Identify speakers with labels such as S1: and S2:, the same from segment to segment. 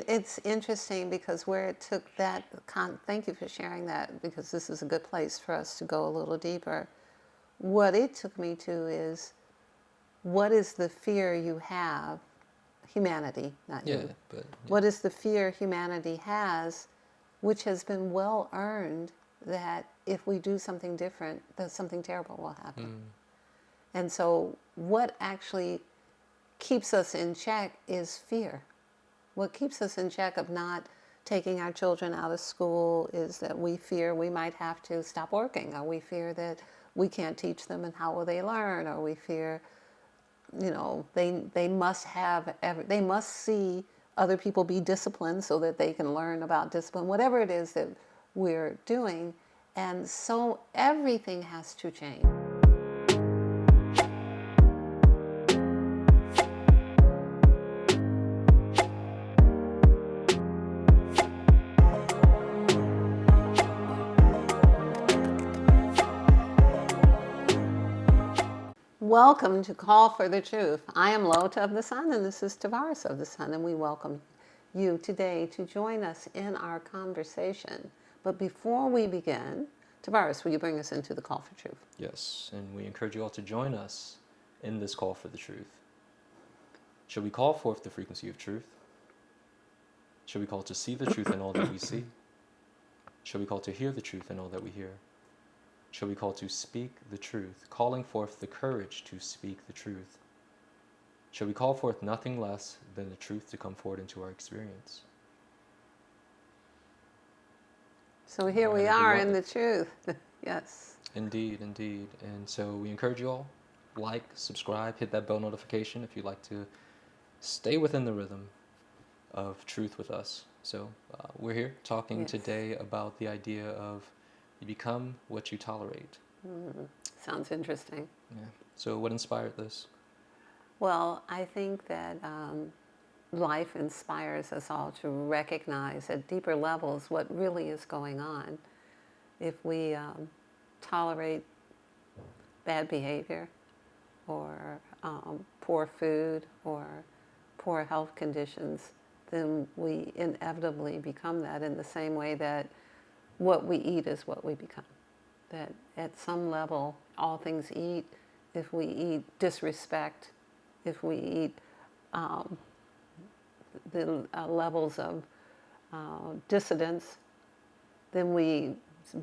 S1: It's interesting because where it took that, thank you for sharing that, because this is a good place for us to go a little deeper. What it took me to is, what is the fear you have, humanity, not
S2: Yeah,
S1: you,
S2: but
S1: what is the fear humanity has, which has been well earned, that if we do something different, that something terrible will happen. And so what actually keeps us in check is fear. What keeps us in check of not taking our children out of school is that we fear we might have to stop working, or we fear that we can't teach them and how will they learn, or we fear, they must have, they must see other people be disciplined so that they can learn about discipline, whatever it is that we're doing. And so everything has to change. Welcome to Call for the Truth. I am LaOta of the Sun, and this is Tarvars of the Sun, and we welcome you today to join us in our conversation. But before we begin, Tarvars, will you bring us into the Call for Truth?
S2: yes, and we encourage you all to join us in this call for the truth. Shall we call forth the frequency of truth? Shall we call to see the truth in all that we see? Shall we call to hear the truth in all that we hear? Shall we call to speak the truth, calling forth the courage to speak the truth? Shall we call forth nothing less than the truth to come forward into our experience?
S1: So here we are in the truth. Yes.
S2: Indeed, indeed. And so we encourage you all, like, subscribe, hit that bell notification if you'd like to stay within the rhythm of truth with us. So we're here talking today about the idea of you become what you tolerate.
S1: Sounds interesting.
S2: Yeah. So what inspired this?
S1: Well, I think that life inspires us all to recognize at deeper levels what really is going on. If we tolerate bad behavior, or poor food, or poor health conditions, then we inevitably become that, in the same way that what we eat is what we become. That at some level, all things eat. If we eat disrespect, if we eat the levels of dissidence, then we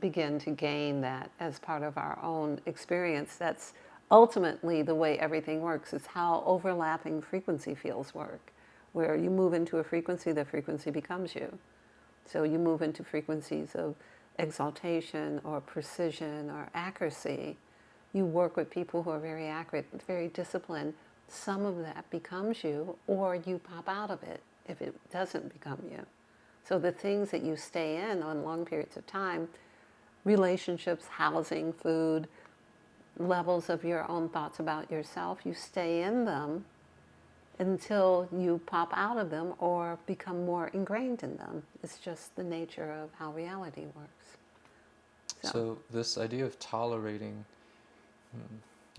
S1: begin to gain that as part of our own experience. That's ultimately the way everything works. It's how overlapping frequency fields work, where you move into a frequency, the frequency becomes you. So you move into frequencies of exaltation or precision or accuracy. You work with people who are very accurate, very disciplined. Some of that becomes you, or you pop out of it if it doesn't become you. So the things that you stay in on long periods of time, relationships, housing, food, levels of your own thoughts about yourself, you stay in them until you pop out of them or become more ingrained in them. It's just the nature of how reality works.
S2: So this idea of tolerating,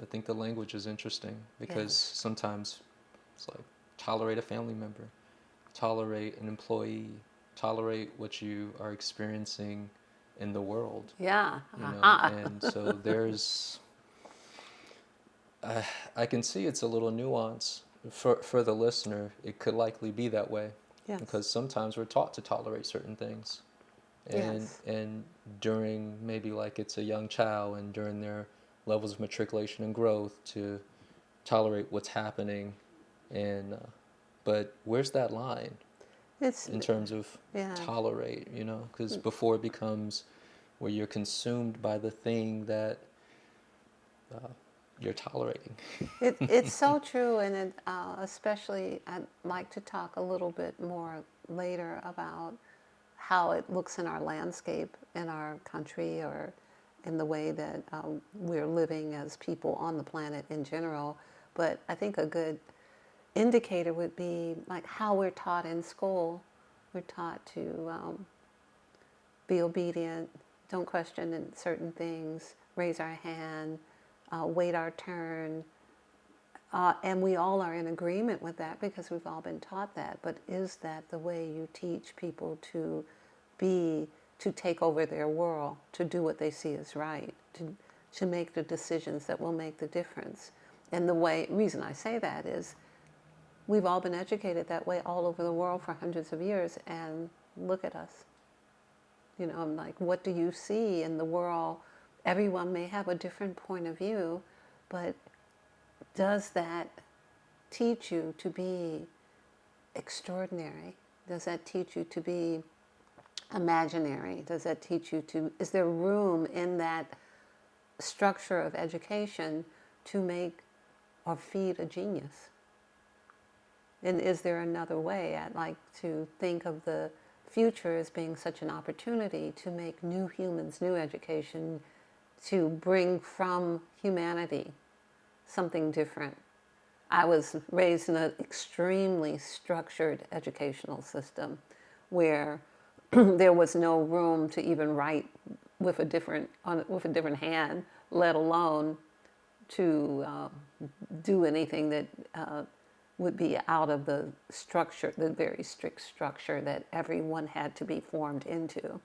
S2: I think the language is interesting, because sometimes it's like tolerate a family member, tolerate an employee, tolerate what you are experiencing in the world.
S1: Yeah.
S2: And so there's, I can see it's a little nuance. For the listener, it could likely be that way.
S1: Yes.
S2: Because sometimes we're taught to tolerate certain things. And during, maybe like it's a young child, and during their levels of matriculation and growth, to tolerate what's happening. And but where's that line in terms of tolerate, because before it becomes where you're consumed by the thing that you're tolerating.
S1: It's so true, and especially I'd like to talk a little bit more later about how it looks in our landscape, in our country, or in the way that we're living as people on the planet in general. But I think a good indicator would be like how we're taught in school. We're taught to be obedient, don't question in certain things, raise our hand, wait our turn. And we all are in agreement with that because we've all been taught that. But is that the way you teach people to be, to take over their world, to do what they see as right, to make the decisions that will make the difference? And the reason I say that is we've all been educated that way all over the world for hundreds of years, and look at us. I'm like, what do you see in the world? Everyone may have a different point of view, but does that teach you to be extraordinary? Does that teach you to be imaginary? Does that teach you to, is there room in that structure of education to make or feed a genius? And is there another way? I'd like to think of the future as being such an opportunity to make new humans, new education, to bring from humanity something different. I was raised in an extremely structured educational system where there was no room to even write with a different hand, let alone to do anything that would be out of the structure, the very strict structure that everyone had to be formed into.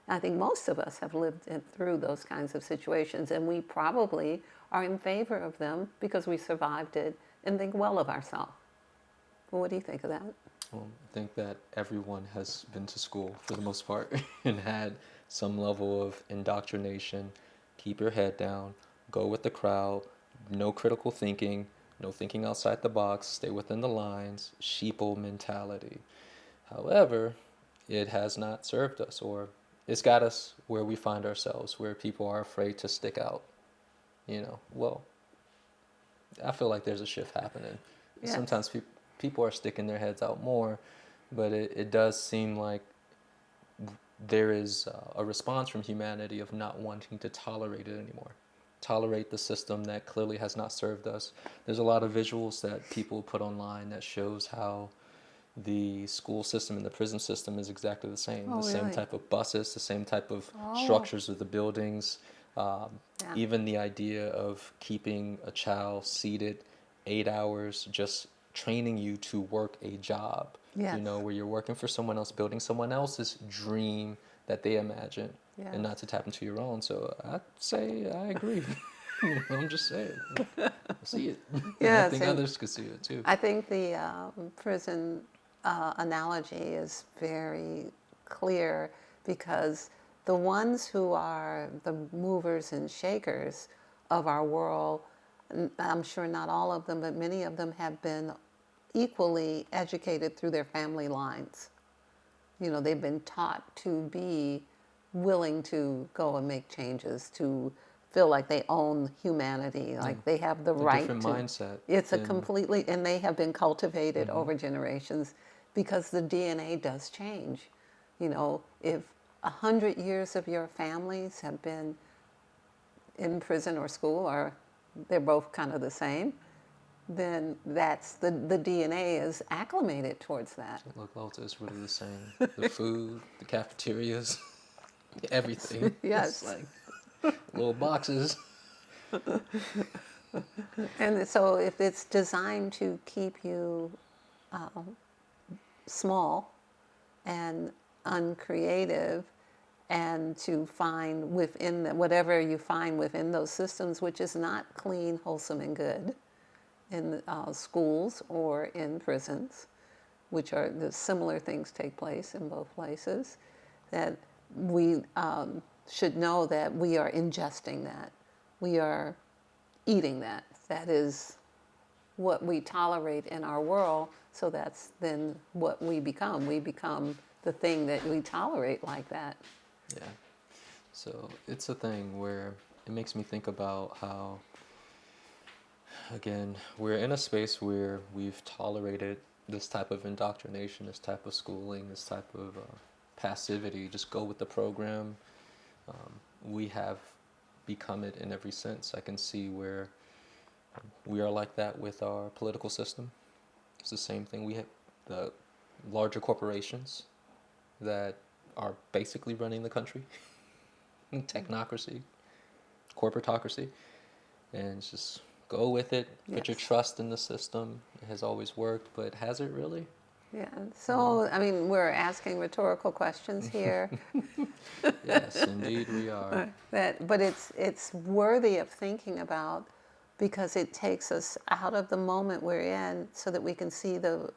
S1: I think most of us have lived through those kinds of situations, and we probably are in favor of them because we survived it and think well of ourselves. Well, what do you think of that?
S2: Well, I think that everyone has been to school for the most part and had some level of indoctrination. Keep your head down, go with the crowd, no critical thinking, no thinking outside the box, stay within the lines, sheeple mentality. However, it has not served us, or it's got us where we find ourselves, where people are afraid to stick out. Well, I feel like there's a shift happening.
S1: Yes.
S2: Sometimes people are sticking their heads out more, but it does seem like there is a response from humanity of not wanting to tolerate it anymore. Tolerate the system that clearly has not served us. There's a lot of visuals that people put online that shows how the school system and the prison system is exactly the same.
S1: Oh,
S2: the same
S1: really?
S2: type of buses, the same type of
S1: Oh.
S2: structures of the buildings.
S1: Yeah.
S2: Even the idea of keeping a child seated 8 hours, just training you to work a job.
S1: Yes.
S2: Where you're working for someone else, building someone else's dream that they imagine,
S1: Yes.
S2: and not to tap into your own. So I'd say I agree. I'm just saying. I see it.
S1: Yes,
S2: I think
S1: and
S2: others could see it too.
S1: I think the prison analogy is very clear because the ones who are the movers and shakers of our world, I'm sure not all of them, but many of them have been equally educated through their family lines. They've been taught to be willing to go and make changes, to feel like they own humanity, like they have the right
S2: different
S1: to.
S2: mindset.
S1: It's a completely, and they have been cultivated over generations because the DNA does change. If 100 years of your families have been in prison or school, or they're both kind of the same, then that's the DNA is acclimated towards that.
S2: Look, LaOta is really the same. The food, the cafeterias, everything.
S1: Yes.
S2: It's like little boxes.
S1: And so if it's designed to keep you small and uncreative, and to find within whatever you find within those systems, which is not clean, wholesome, and good, in schools or in prisons, which are the similar things take place in both places, that we should know that we are ingesting that. We are eating that. That is what we tolerate in our world, so that's then what we become. We become the thing that we tolerate like that.
S2: Yeah. So it's a thing where it makes me think about how, again, we're in a space where we've tolerated this type of indoctrination, this type of schooling, this type of passivity. Just go with the program. We have become it in every sense. I can see where we are like that with our political system. It's the same thing. We have the larger corporations that are basically running the country. Technocracy, corporatocracy, and it's just go with it, put your
S1: Yes.
S2: trust in the system. It has always worked, but has it really?
S1: Yeah. So, I mean, we're asking rhetorical questions here.
S2: Yes, indeed we are.
S1: But it's worthy of thinking about because it takes us out of the moment we're in so that we can see the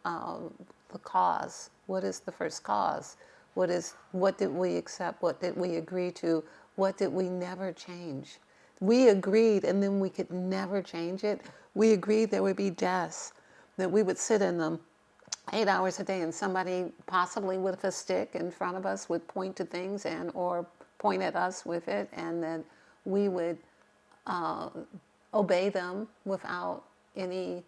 S1: cause. What is the first cause? What did we accept? What did we agree to? What did we never change? We agreed and then we could never change it. We agreed there would be deaths, that we would sit in them 8 hours a day and somebody possibly with a stick in front of us would point to things and or point at us with it, and then we would obey them without any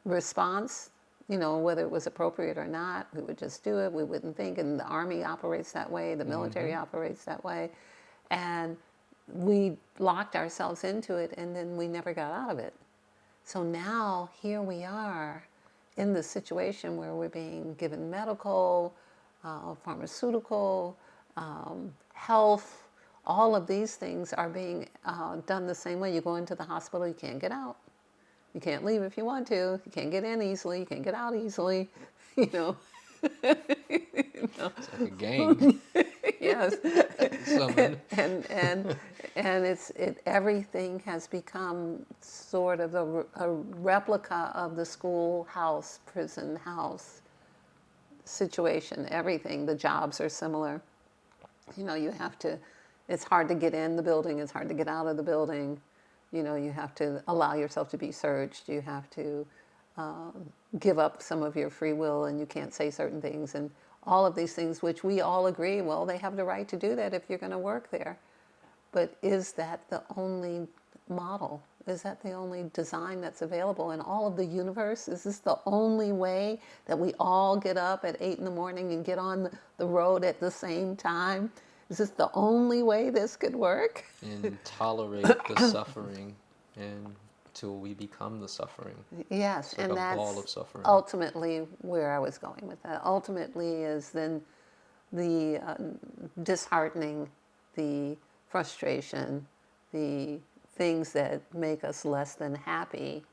S1: response, whether it was appropriate or not. We would just do it. We wouldn't think. And the army operates that way. The military operates that way. And we locked ourselves into it, and then we never got out of it. So now here we are in this situation where we're being given medical, pharmaceutical, health. All of these things are being done the same way. You go into the hospital, you can't get out. You can't leave if you want to. You can't get in easily. You can't get out easily. You know.
S2: It's like a gang.
S1: Yes.
S2: Summon.
S1: and everything has become sort of a replica of the schoolhouse, prison house situation. Everything. The jobs are similar. You have to. It's hard to get in the building. It's hard to get out of the building. You have to allow yourself to be searched. You have to give up some of your free will, and you can't say certain things, and all of these things, which we all agree, well, they have the right to do that if you're going to work there. But is that the only model? Is that the only design that's available in all of the universe? Is this the only way that we all get up at 8 in the morning and get on the road at the same time? Is this the only way this could work?
S2: And tolerate the suffering until we become the suffering.
S1: Yes,
S2: It's like
S1: and
S2: a ball
S1: that's
S2: of suffering.
S1: ultimately where I was going with that. Ultimately is then the disheartening, the frustration, the things that make us less than happy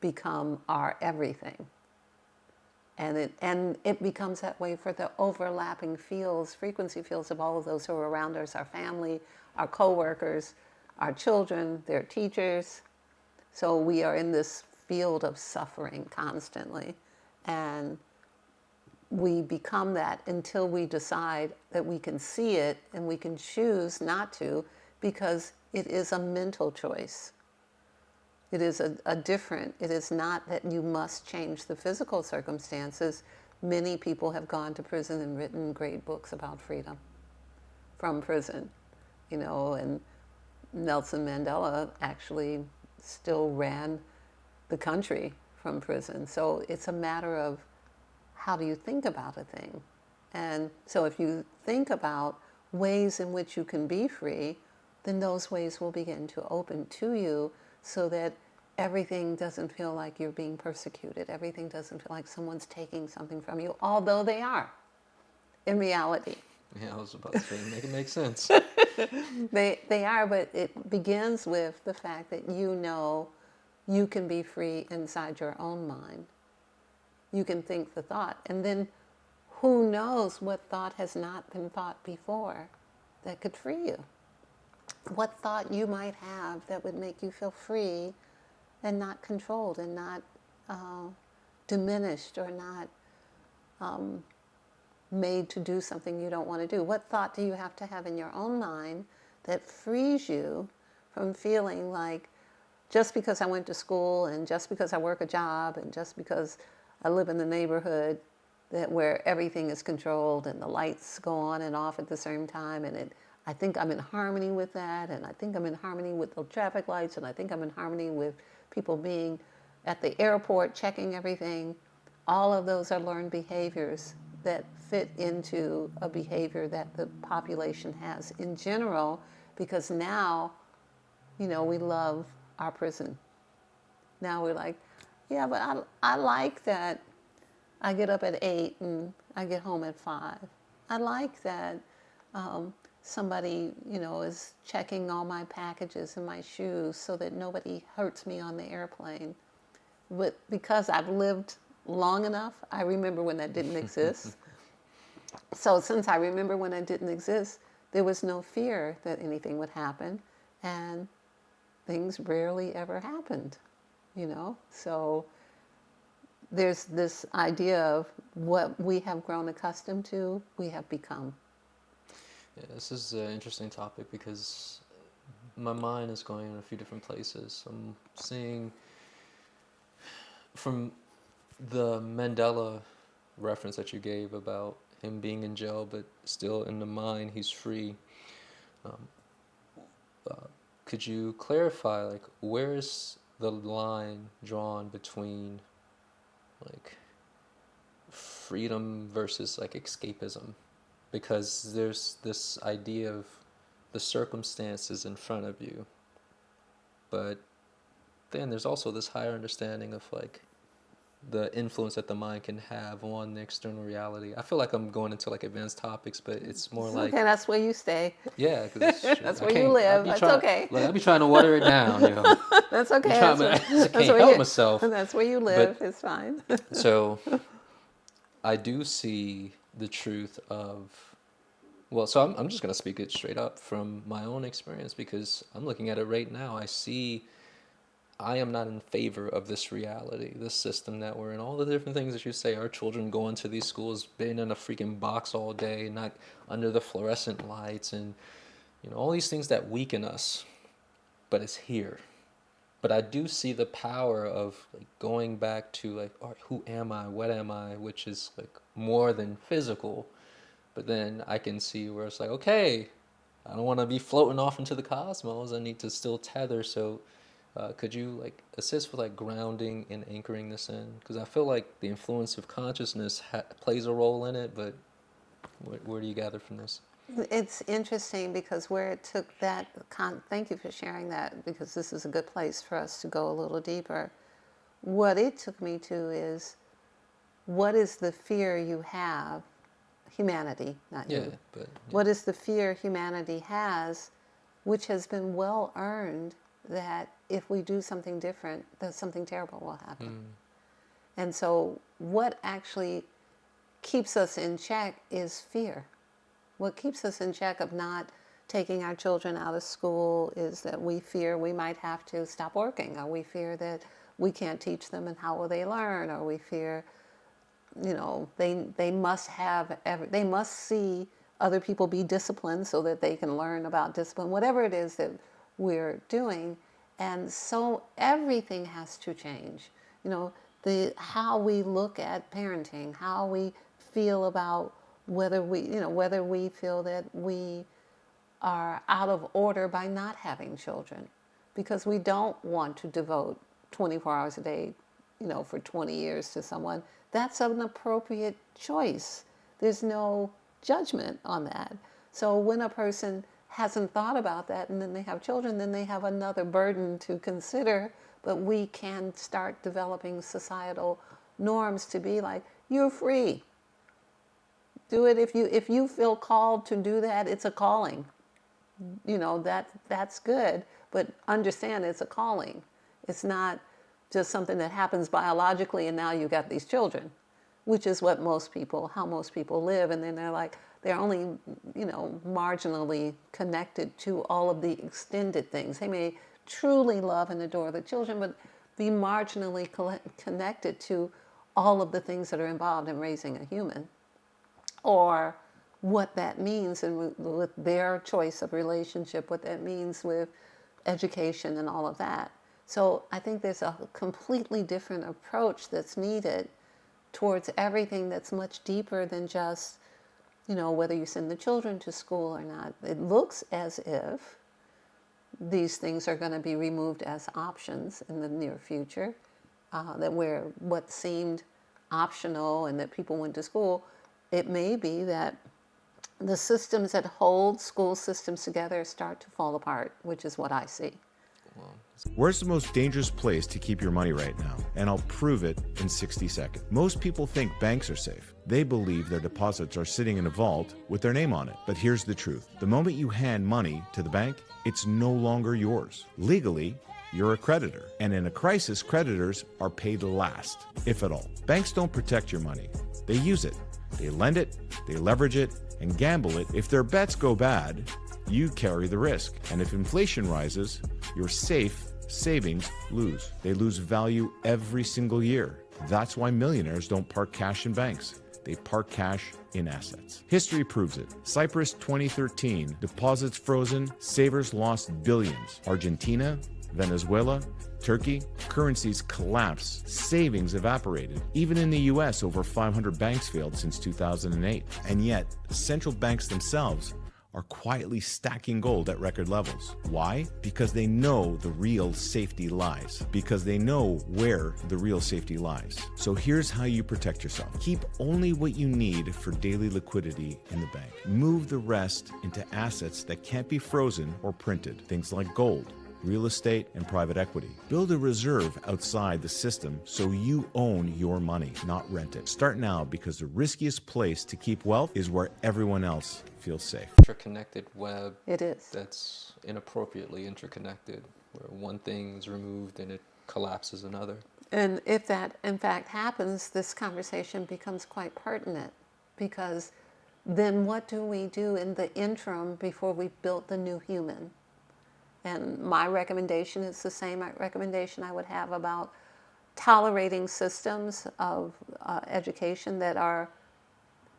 S1: become our everything. And it becomes that way for the overlapping fields, frequency fields of all of those who are around us, our family, our coworkers, our children, their teachers. So we are in this field of suffering constantly. And we become that until we decide that we can see it and we can choose not to, because it is a mental choice. It is it is not that you must change the physical circumstances. Many people have gone to prison and written great books about freedom from prison, and Nelson Mandela actually still ran the country from prison. So it's a matter of how do you think about a thing? And so if you think about ways in which you can be free, then those ways will begin to open to you so that everything doesn't feel like you're being persecuted. Everything doesn't feel like someone's taking something from you, although they are, in reality.
S2: Yeah, I was about to say, make it make sense.
S1: They are, but it begins with the fact that you can be free inside your own mind. You can think the thought, and then who knows what thought has not been thought before that could free you. What thought you might have that would make you feel free and not controlled and not diminished or not made to do something you don't want to do. What thought do you have to have in your own mind that frees you from feeling like just because I went to school and just because I work a job and just because I live in the neighborhood that where everything is controlled and the lights go on and off at the same time, and I think I'm in harmony with that, and I think I'm in harmony with the traffic lights, and I think I'm in harmony with people being at the airport checking everything. All of those are learned behaviors that fit into a behavior that the population has in general, because now, we love our prison. Now we're like, yeah, but I like that I get up at 8 and I get home at 5. I like that somebody, is checking all my packages and my shoes so that nobody hurts me on the airplane. But because I've lived long enough, I remember when that didn't exist. So since I remember when it didn't exist, there was no fear that anything would happen, and things rarely ever happened, So there's this idea of what we have grown accustomed to, we have become.
S2: Yeah, this is an interesting topic because my mind is going in a few different places. I'm seeing from the Mandela reference that you gave about him being in jail, but still in the mind he's free. Could you clarify, like, where is the line drawn between, like, freedom versus, like, escapism? Because there's this idea of the circumstances in front of you, but then there's also this higher understanding of, like, the influence that the mind can have on the external reality. I feel like I'm going into, like, advanced topics, but it's more like...
S1: Okay, that's where you stay.
S2: Yeah, because it's true.
S1: That's where you live. That's okay.
S2: Like, I be trying to water it down,
S1: That's okay.
S2: I can't help myself.
S1: That's where you live. It's fine.
S2: So I do see the truth of... Well, so I'm just going to speak it straight up from my own experience, because I'm looking at it right now. I am not in favor of this reality, this system that we're in. All the different things that you say, our children going to these schools, being in a freaking box all day, not under the fluorescent lights, and all these things that weaken us. But it's here. But I do see the power of, like, going back to, like, all right, who am I? What am I? Which is, like, more than physical. But then I can see where it's like, okay, I don't want to be floating off into the cosmos. I need to still tether. So could you, like, assist with, like, grounding and anchoring this in? Because I feel like the influence of consciousness plays a role in it, but where do you gather from this?
S1: It's interesting because where it took that, thank you for sharing that, because this is a good place for us to go a little deeper. What it took me to is, what is the fear you have, humanity, not you.
S2: But,
S1: What is the fear humanity has, which has been well earned, that if we do something different, that something terrible will happen. And so what actually keeps us in check is fear. What keeps us in check of not taking our children out of school is that we fear we might have to stop working, or we fear that we can't teach them and how will they learn, or we fear, they must see other people be disciplined so that they can learn about discipline, whatever it is that we're doing. And so everything has to change. How we look at parenting, how we feel about whether we feel that we are out of order by not having children, because we don't want to devote 24 hours a day, for 20 years to someone. That's an appropriate choice. There's no judgment on that. So when a person hasn't thought about that and then they have children, then they have another burden to consider. But we can start developing societal norms to be like, you're free. Do it if you feel called to do that. It's a calling. That's good, but understand it's a calling. It's not just something that happens biologically and now you got these children, which is how most people live. And then they're only, marginally connected to all of the extended things. They may truly love and adore the children, but be marginally connected to all of the things that are involved in raising a human, or what that means and with their choice of relationship, what that means with education and all of that. So I think there's a completely different approach that's needed towards everything that's much deeper than just, whether you send the children to school or not. It looks as if these things are going to be removed as options in the near future, that where what seemed optional and that people went to school, it may be that the systems that hold school systems together start to fall apart, which is what I see.
S2: Well,
S3: Where's the most dangerous place to keep your money right now? And I'll prove it in 60 seconds. Most people think banks are safe. They believe their deposits are sitting in a vault with their name on it. But here's the truth. The moment you hand money to the bank, it's no longer yours. Legally, you're a creditor. And in a crisis, creditors are paid last, if at all. Banks don't protect your money. They use it. They lend it, they leverage it, and gamble it. If their bets go bad, you carry the risk. And if inflation rises, your safe savings lose. They lose value every single year. That's why millionaires don't park cash in banks. They park cash in assets. History proves it. Cyprus 2013, deposits frozen, savers lost billions. Argentina, Venezuela, Turkey, currencies collapsed, savings evaporated. Even in the US, over 500 banks failed since 2008. And yet, central banks themselves are quietly stacking gold at record levels. Why? Because they know the real safety lies. Because they know where the real safety lies. So here's how you protect yourself. Keep only what you need for daily liquidity in the bank. Move the rest into assets that can't be frozen or printed. Things like gold, real estate, and private equity. Build a reserve outside the system so you own your money, not rent it. Start now, because the riskiest place to keep wealth is where everyone else feels safe.
S2: interconnected web
S1: It is.
S2: that's inappropriately interconnected, where one thing is removed and it collapses another.
S1: And if that in fact happens, this conversation becomes quite pertinent, because then what do we do in the interim before we build the new human? And my recommendation is the same recommendation I would have about tolerating systems of education that are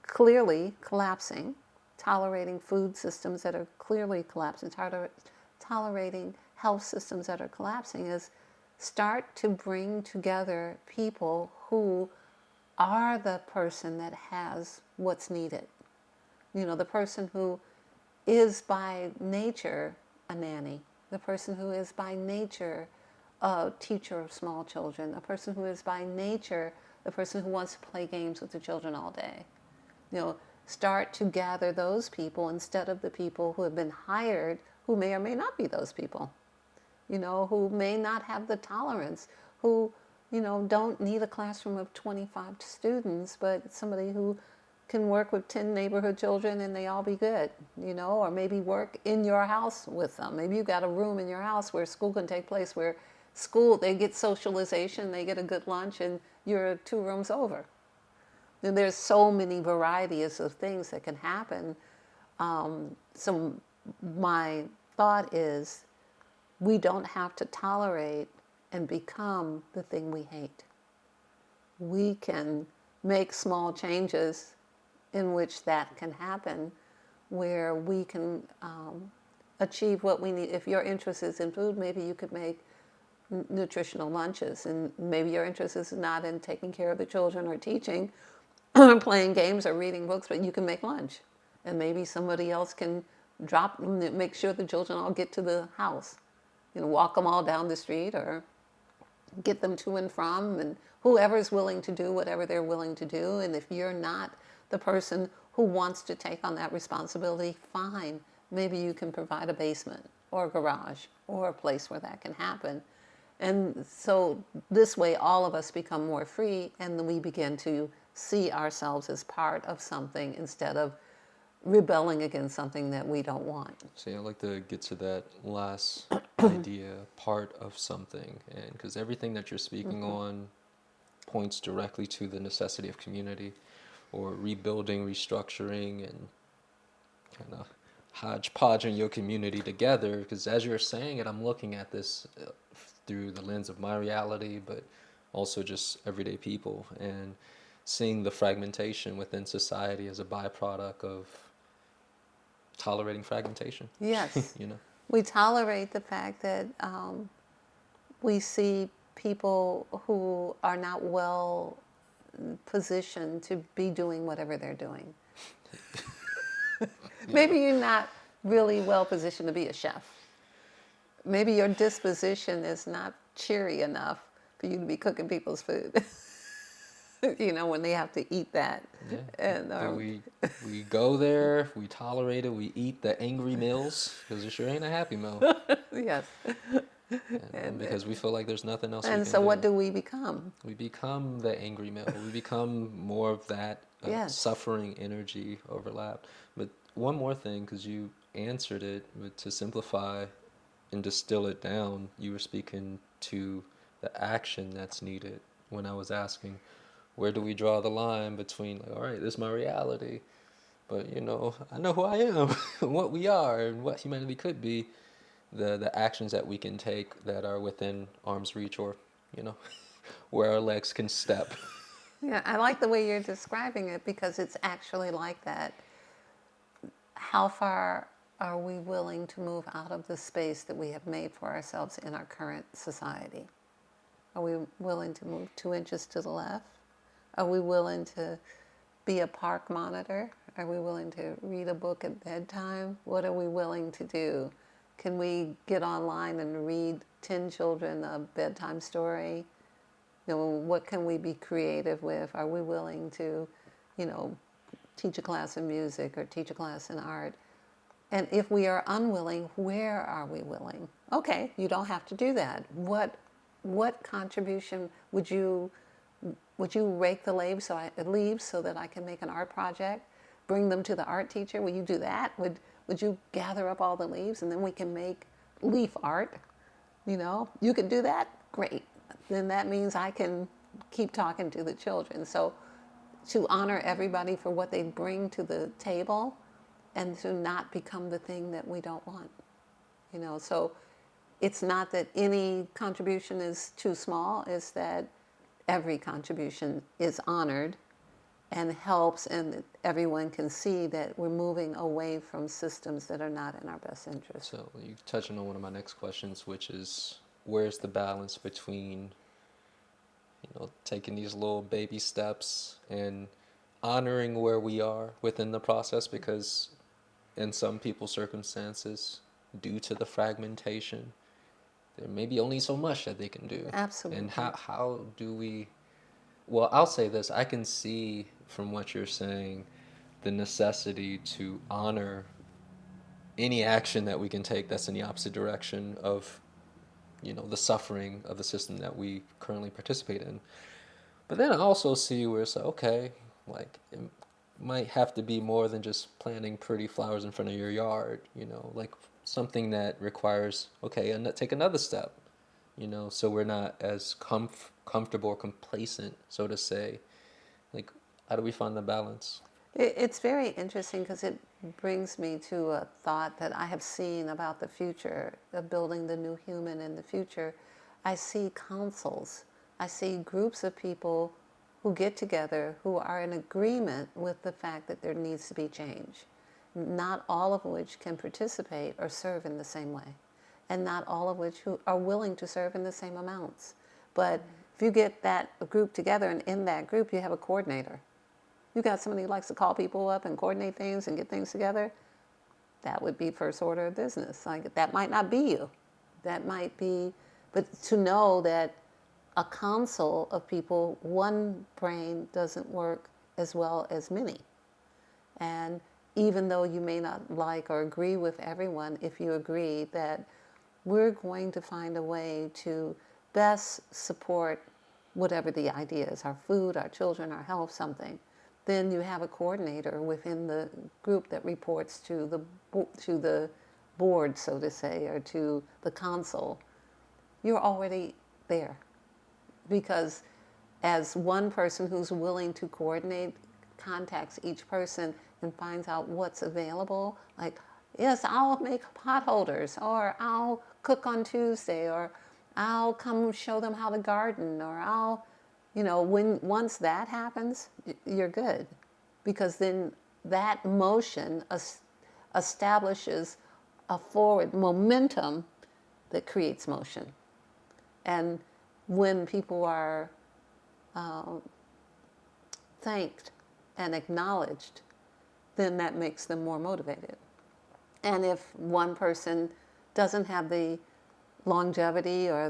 S1: clearly collapsing, tolerating food systems that are clearly collapsing, tolerating health systems that are collapsing, is start to bring together people who are the person that has what's needed. You know, the person who is by nature a nanny, the person who is by nature a teacher of small children, a person who is by nature the person who wants to play games with the children all day. You know, start to gather those people instead of the people who have been hired, who may or may not be those people, you know, who may not have the tolerance, who, you know, don't need a classroom of 25 students, but somebody who can work with 10 neighborhood children and they all be good, you know, or maybe work in your house with them. Maybe you've got a room in your house where school can take place, where school, they get socialization, they get a good lunch, and you're 2 rooms over. And there's so many varieties of things that can happen. So my thought is, we don't have to tolerate and become the thing we hate. We can make small changes in which that can happen, where we can achieve what we need. If your interest is in food, maybe you could make nutritional lunches, and maybe your interest is not in taking care of the children or teaching or playing games or reading books, but you can make lunch. And maybe somebody else can make sure the children all get to the house. You know, walk them all down the street or get them to and from, and whoever's willing to do whatever they're willing to do. And if you're not the person who wants to take on that responsibility, fine. Maybe you can provide a basement or a garage or a place where that can happen. And so this way all of us become more free, and then we begin to see ourselves as part of something instead of rebelling against something that we don't want.
S2: See, I like to get to that last idea, part of something, and because everything that you're speaking on points directly to the necessity of community, or rebuilding, restructuring, and kind of hodgepodging your community together. Because as you're saying it, I'm looking at this through the lens of my reality, but also just everyday people, and seeing the fragmentation within society as a byproduct of tolerating fragmentation.
S1: Yes.
S2: You know,
S1: We tolerate the fact that we see people who are not well positioned to be doing whatever they're doing. Maybe you're not really well positioned to be a chef. Maybe your disposition is not cheery enough for you to be cooking people's food. You know, when they have to eat that.
S2: yeah.
S1: And
S2: But we go there, we tolerate it, we eat the angry meals, because it sure ain't a happy meal.
S1: yes.
S2: And because we feel like there's nothing else we
S1: And
S2: can
S1: so
S2: do.
S1: what do we become?
S2: We become the angry male. We become more of that
S1: Yes.
S2: suffering energy overlap. But one more thing, because you answered it, but to simplify and distill it down, you were speaking to the action that's needed when I was asking, where do we draw the line between, like, all right, this is my reality, but I know who I am, what we are, and what humanity could be. The actions that we can take that are within arm's reach, or where our legs can step.
S1: Yeah, I like the way you're describing it because it's actually like that. How far are we willing to move out of the space that we have made for ourselves in our current society? Are we willing to move 2 inches to the left? Are we willing to be a park monitor? Are we willing to read a book at bedtime? What are we willing to do? Can we get online and read 10 children a bedtime story? What can we be creative with? Are we willing to, teach a class in music or teach a class in art? And if we are unwilling, where are we willing? Okay, you don't have to do that. What contribution would you rake the leaves so that I can make an art project? Bring them to the art teacher. Will you do that? Would you gather up all the leaves and then we can make leaf art? You can do that? Great. Then that means I can keep talking to the children. So to honor everybody for what they bring to the table and to not become the thing that we don't want. So it's not that any contribution is too small, it's that every contribution is honored and helps, and everyone can see that we're moving away from systems that are not in our best interest.
S2: So you touching on one of my next questions, which is, where's the balance between taking these little baby steps and honoring where we are within the process, because in some people's circumstances, due to the fragmentation, there may be only so much that they can do.
S1: Absolutely.
S2: And how do we, well, I'll say this, I can see from what you're saying the necessity to honor any action that we can take that's in the opposite direction of the suffering of the system that we currently participate in. But then I also see where it's like, okay, like it might have to be more than just planting pretty flowers in front of your yard, like something that requires, okay, and take another step, so we're not as comfortable or complacent, so to say. Like, how do we find the balance?
S1: It's very interesting because it brings me to a thought that I have seen about the future, of building the new human in the future. I see councils. I see groups of people who get together who are in agreement with the fact that there needs to be change. Not all of which can participate or serve in the same way. And not all of which who are willing to serve in the same amounts. But if you get that group together, and in that group you have a coordinator, you got somebody who likes to call people up and coordinate things and get things together, that would be first order of business. Like, that might not be you. That might be, but to know that a council of people, one brain doesn't work as well as many. And even though you may not like or agree with everyone, if you agree that we're going to find a way to best support whatever the idea is, our food, our children, our health, something, then you have a coordinator within the group that reports to the board, so to say, or to the council. You're already there. Because as one person who's willing to coordinate contacts each person and finds out what's available, like, yes, I'll make pot holders, or I'll cook on Tuesday, or I'll come show them how to garden, or I'll, once that happens, you're good. Because then that motion establishes a forward momentum that creates motion. And when people are thanked and acknowledged, then that makes them more motivated. And if one person doesn't have the longevity or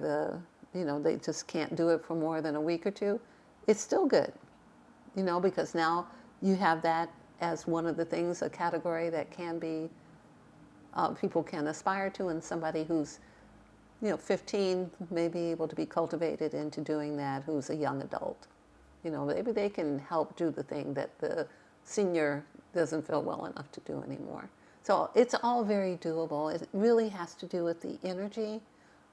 S1: they just can't do it for more than a week or two, it's still good, because now you have that as one of the things, a category that can be, people can aspire to, and somebody who's 15 may be able to be cultivated into doing that, who's a young adult. Maybe they can help do the thing that the senior doesn't feel well enough to do anymore. So it's all very doable. It really has to do with the energy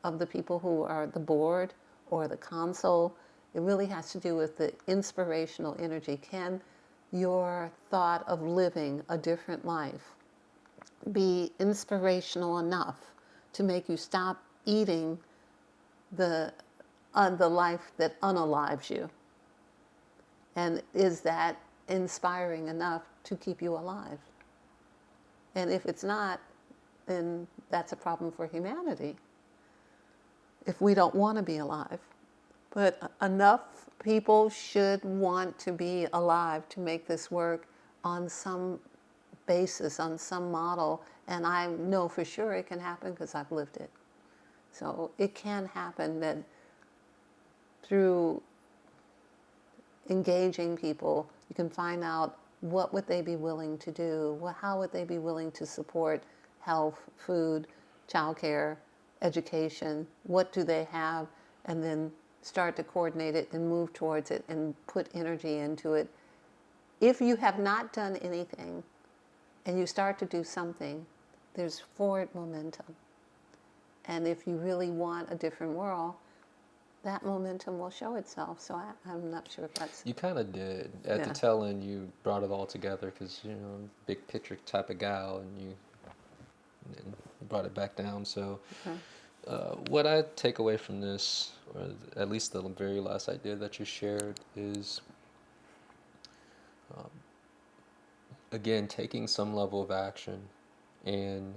S1: of the people who are the board or the council. It really has to do with the inspirational energy. Can your thought of living a different life be inspirational enough to make you stop eating the life that unalives you? And is that inspiring enough to keep you alive? And if it's not, then that's a problem for humanity, if we don't want to be alive. But enough people should want to be alive to make this work on some basis, on some model. And I know for sure it can happen because I've lived it. So it can happen that through engaging people, you can find out what would they be willing to do, how would they be willing to support health, food, childcare, education, what do they have, and then start to coordinate it and move towards it and put energy into it. If you have not done anything and you start to do something, there's forward momentum. And if you really want a different world, that momentum will show itself. So I'm not sure if that's...
S2: You kind of did. At the tail end, you brought it all together because, big picture type of gal, and you brought it back down. So what I take away from this, or at least the very last idea that you shared, is, again, taking some level of action and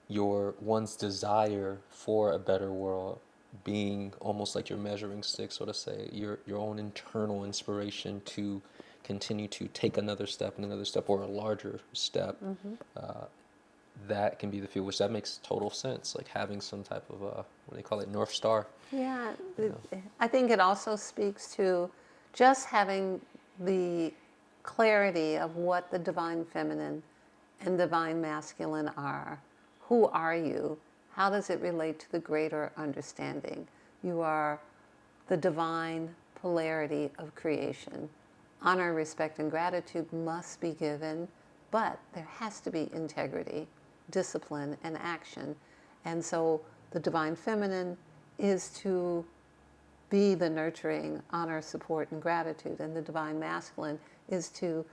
S2: one's desire for a better world being almost like your measuring stick, so to say, your own internal inspiration to continue to take another step and another step, or a larger step. That can be the fuel, which that makes total sense, like having some type of what do they call it, North Star.
S1: Yeah, I think it also speaks to just having the clarity of what the divine feminine and divine masculine are. Who are you? How does it relate to the greater understanding? You are the divine polarity of creation. Honor, respect, and gratitude must be given, but there has to be integrity, discipline, and action. And so the divine feminine is to be the nurturing, honor, support, and gratitude. And the divine masculine is to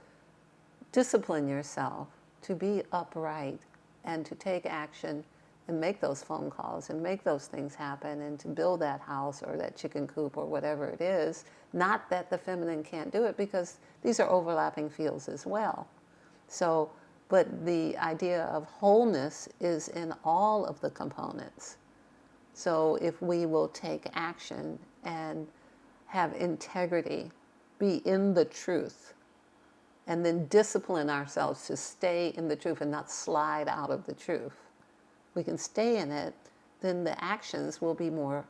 S1: discipline yourself, to be upright, and to take action and make those phone calls and make those things happen, and to build that house or that chicken coop or whatever it is. Not that the feminine can't do it, because these are overlapping fields as well. So, but the idea of wholeness is in all of the components. So if we will take action and have integrity, be in the truth, and then discipline ourselves to stay in the truth and not slide out of the truth, we can stay in it, then the actions will be more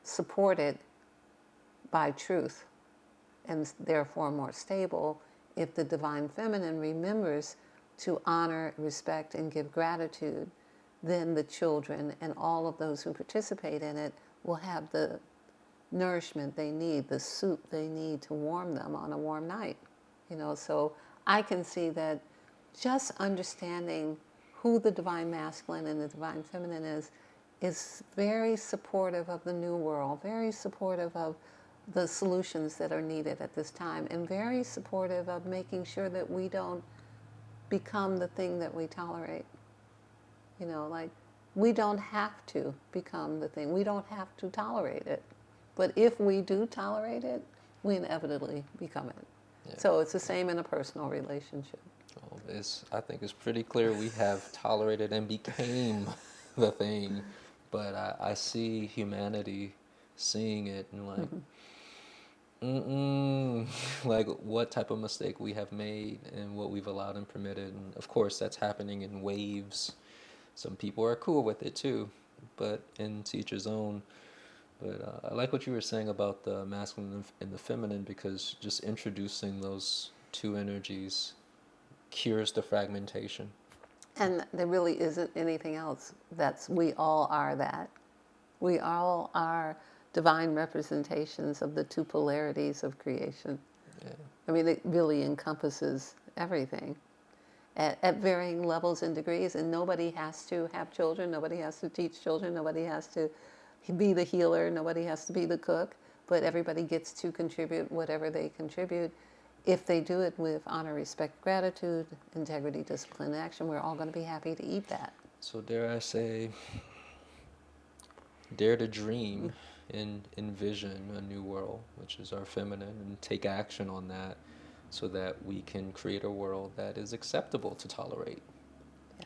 S1: supported by truth, and therefore more stable. If the divine feminine remembers to honor, respect, and give gratitude, then the children and all of those who participate in it will have the nourishment they need, the soup they need to warm them on a warm night. So I can see that just understanding who the divine masculine and the divine feminine is very supportive of the new world, very supportive of the solutions that are needed at this time, and very supportive of making sure that we don't become the thing that we tolerate. Like, we don't have to become the thing. We don't have to tolerate it. But if we do tolerate it, we inevitably become it. Yeah. So it's the same in a personal relationship.
S2: I think it's pretty clear we have tolerated and became the thing, but I see humanity seeing it and like, like what type of mistake we have made and what we've allowed and permitted. And of course, that's happening in waves. Some people are cool with it too, but in to each his own. But I like what you were saying about the masculine and the feminine, because just introducing those two energies cures the fragmentation.
S1: And there really isn't anything else. We all are that. We all are divine representations of the two polarities of creation.
S2: Yeah.
S1: I mean, it really encompasses everything at varying levels and degrees, and nobody has to have children, nobody has to teach children, nobody has to be the healer, nobody has to be the cook, but everybody gets to contribute whatever they contribute. If they do it with honor, respect, gratitude, integrity, discipline, and action, we're all going to be happy to eat that.
S2: So dare I say, dare to dream and envision a new world, which is our feminine, and take action on that so that we can create a world that is acceptable to tolerate,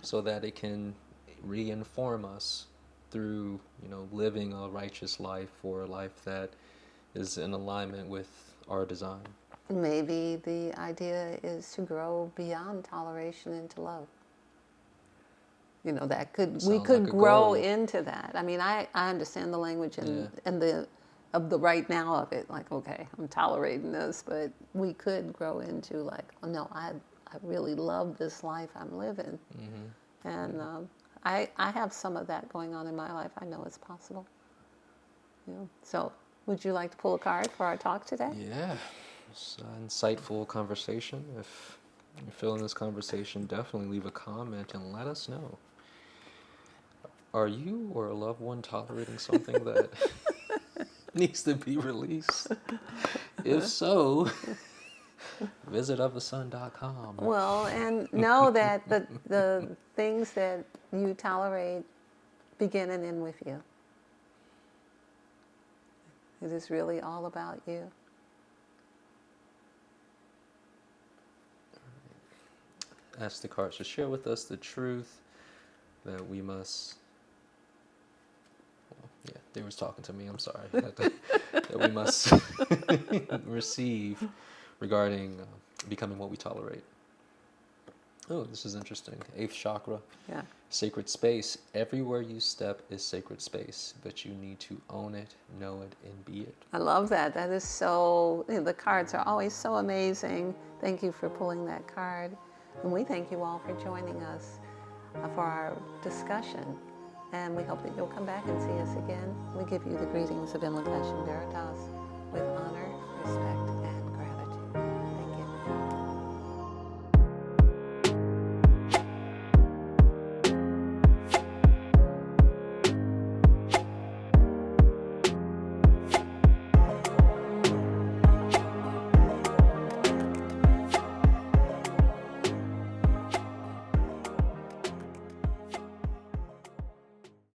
S2: so that it can reinform us through, living a righteous life, or a life that is in alignment with our design.
S1: Maybe the idea is to grow beyond toleration into love. That we could
S2: like a
S1: grow
S2: goal.
S1: into that. I mean, I understand the language and the right now of it. Like, okay, I'm tolerating this, but we could grow into like, oh no, I really love this life I'm living, and I have some of that going on in my life. I know it's possible. So, would you like to pull a card for our talk today?
S2: Yeah, it's an insightful conversation. If you're feeling this conversation, definitely leave a comment and let us know. Are you or a loved one tolerating something that needs to be released? If so, visit ofthesun.com.
S1: Well, and know that the things that you tolerate begin and end with you. It is really all about you.
S2: Ask the cards to share with us the truth that we must... Yeah, they was talking to me, I'm sorry. that we must receive regarding becoming what we tolerate. Oh, this is interesting. 8th chakra.
S1: Yeah.
S2: Sacred space. Everywhere you step is sacred space, but you need to own it, know it, and be it.
S1: I love that. That is so, the cards are always so amazing. Thank you for pulling that card. And we thank you all for joining us for our discussion. And we hope that you'll come back and see us again. We give you the greetings of Indoctrination Veritas with honor, respect,